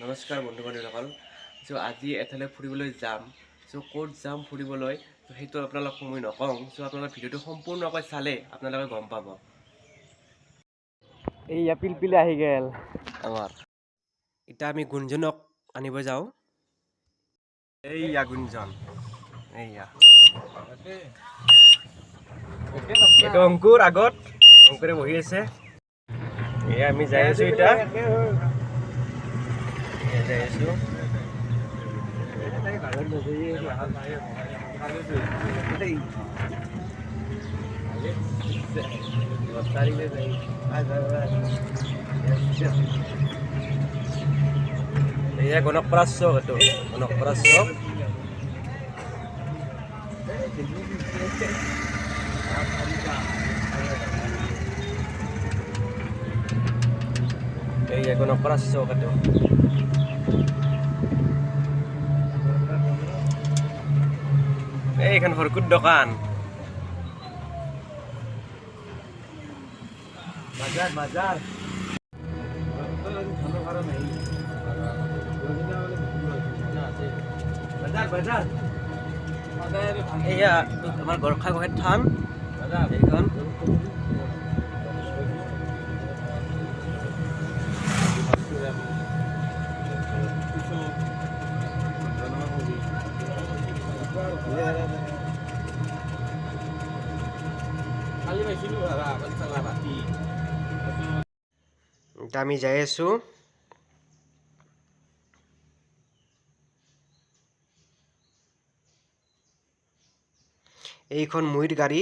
নমস্কাৰ বন্ধু বান্ধৱীসকল। আজি এঠাইলৈ ফুৰিবলৈ যাম। ক'ত যাম ফুৰিবলৈ সেইটো আপোনালোকক মই নকওঁ। আপোনালোকে ভিডিঅ'টো সম্পূৰ্ণকৈ চালে আপোনালোকে গম পাব। এইয়া পিলপিলে আহি গেল আমাৰ। এতিয়া আমি গুঞ্জনক আনিব যাওঁ। এইয়া গুঞ্জন, এইয়া এইটো অংকুৰ আগত, অংকুৰে বহি আছে। এয়া আমি যাই আছো এতিয়া। এয়া গণকপাৰা চক, এইটো গণকপাৰা চক। এয়া গণকপাৰা চক, এইটো এইখন হৰকুট দোকান। বাজাৰ বাজাৰ বাজাৰ এয়া আমাৰ গৰখা গোহাঁইৰ থান এইখন। আমি যাই আছো। এইখন মুইৰ গাড়ী।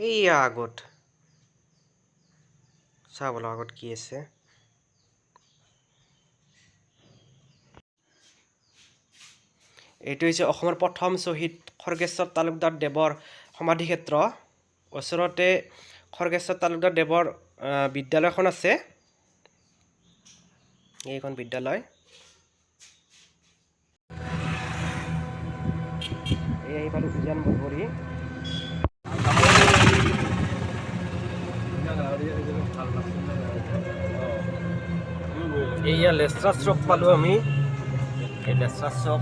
এইয়া আগত চাব আগত কি আছে। এইটো হৈছে অসমৰ প্ৰথম শ্বহীদ খৰ্গেশ্বৰ তালুকদাৰ দেৱৰ সমাধিক্ষেত্ৰ। ওচৰতে খৰ্গেশ্বৰ তালুকদাৰ দেৱৰ বিদ্যালয়খন আছে। এইখন বিদ্যালয়। এই পালো উজান বগৰী। এইয়া লেচৰা চক পালো আমি। এই লেচৰা চক।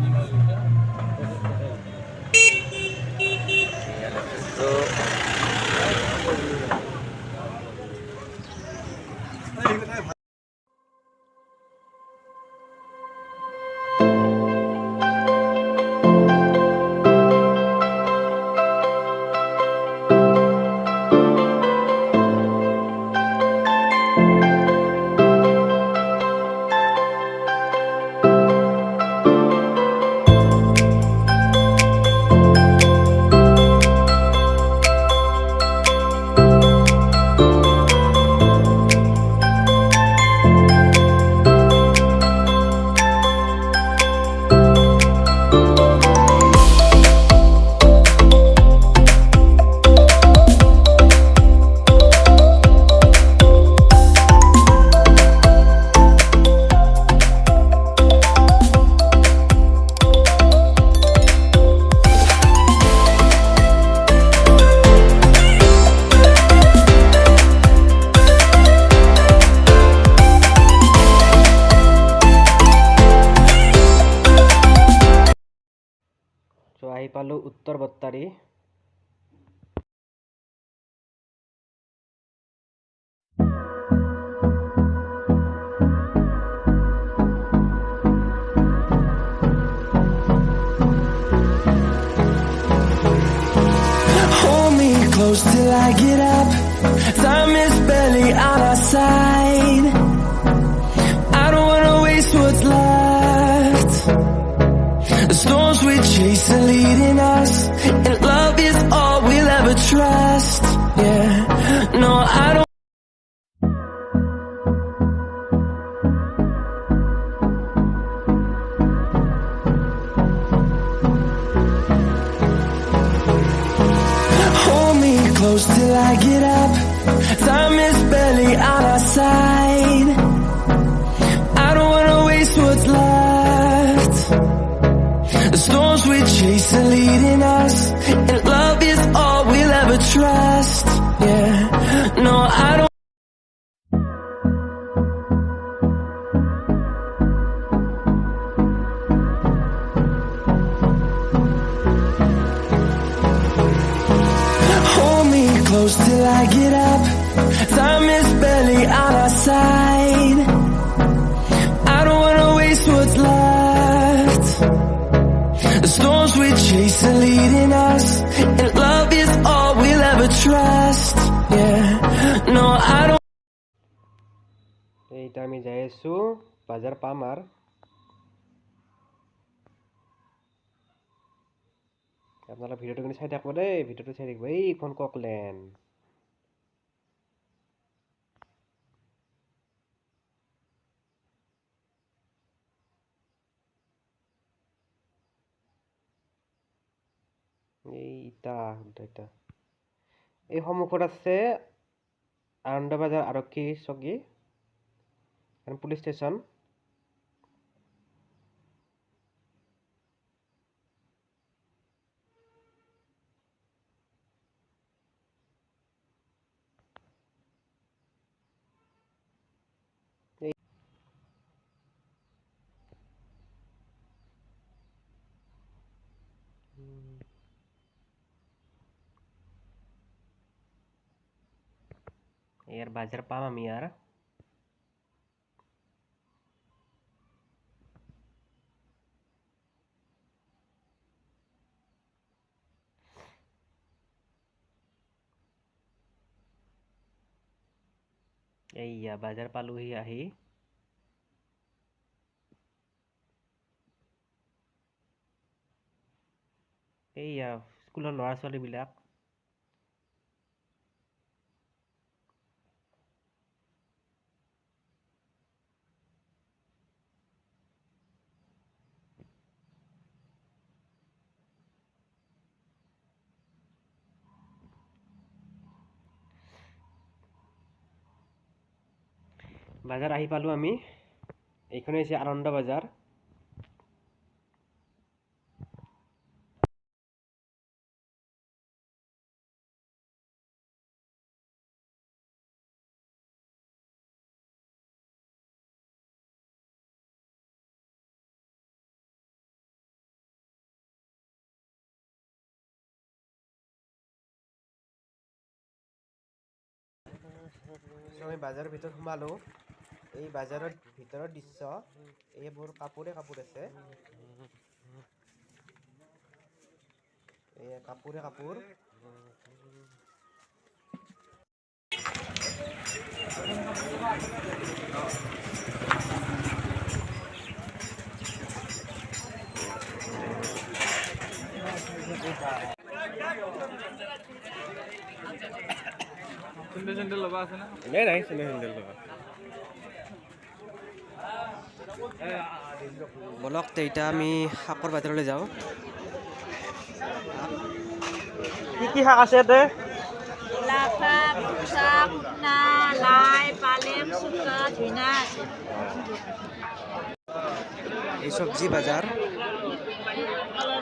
আহি পালো উত্তৰ বত্তাৰী। Hold me close till I get up. Time is barely on our side. I don't wanna waste what's left. The storms we chase are leading us, and love is all we'll ever trust. Yeah, no, I don't. Hold me close till I get up. Time is barely on our side. I don't wanna waste what's left. The storms we chase are leading us, and love is all we'll ever trust. Yeah, no, I don't. Hold me close till I get up. Time is barely on our side. I don't wanna waste what's left. The storms we chase are leading us, and love is all we'll ever trust. Yeah, no, I don't. এইটা আমি যাই আছোঁ বাজাৰ পাম আৰু আপোনালোকে ভিডিঅ'টো কিন্তু চাই থাকিব দেই, ভিডিঅ'টো চাই থাকিব। এইখন ককলেণ্ড ইটা এই সন্মুখত আছে আনন্দবাজাৰ আৰক্ষী চকী পুলিচ ষ্টেচন। ইয়াৰ বাজাৰ পাম আমি আৰু এইয়া বাজাৰ পালোহি আহি। এইয়া স্কুলৰ ল'ৰা ছোৱালীবিলাক বাজাৰ আহি পালোঁ আমি। এইখনে হৈছে আনন্দ বাজাৰ। আমি বাজাৰৰ ভিতৰত সোমালোঁ। এই বাজাৰৰ ভিতৰৰ দৃশ্য, এইবোৰ কাপোৰে কাপোৰ আছে। এই কাপোৰে কাপোৰ। চেন্ডেল ল'বা আছে না? নাই চেন্ডেল ল'বা। বলক এতিয়া আমি শাকৰ বাজাৰলৈ যাওঁ। কি শাক আছে ইয়াতে? লাফা, পুছা, পুটনা, লাই, পালেং, চুকা, ধুইনা আছে। এই চব্জি বাজাৰ,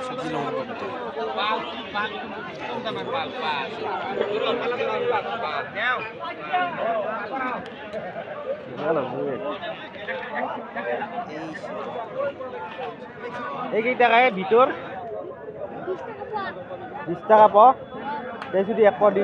চব্জি লওঁ এইকেইটাকাই ভিতৰ 20 টাকা প যদি 1 প দি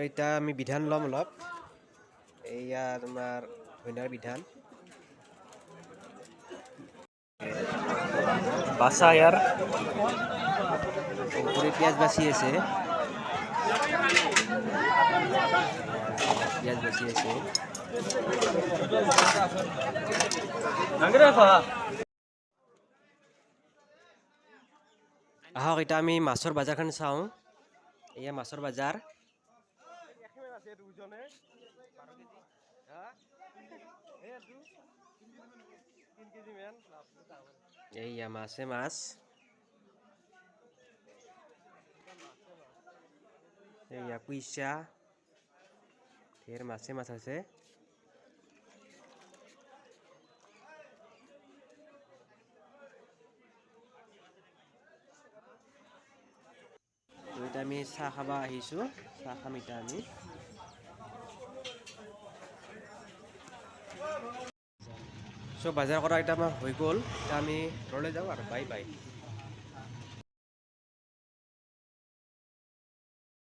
এতিয়া আমি বিধান ল'ম অলপ। এয়া তোমাৰ ধনিয়াৰ বিধান বাছা ইয়াৰ উপৰে পেঁয়াজ বাছি আছে, পেঁয়াজ বাছি আছে। আহক এতিয়া আমি মাছৰ বজাৰখন চাওঁ। এয়া মাছৰ বজাৰ। এইয়া মাছে মাছ এইয়া কুইছা ঢেৰ মাছে মাছ আছে এতিয়া আমি চাহ খাব আহিছোঁ চাহ খাম এতিয়া আমি চ' বজাৰ কৰা এতিয়া আমাৰ হৈ গ'ল এতিয়া আমি ঘৰলৈ যাওঁ আৰু বাই বাই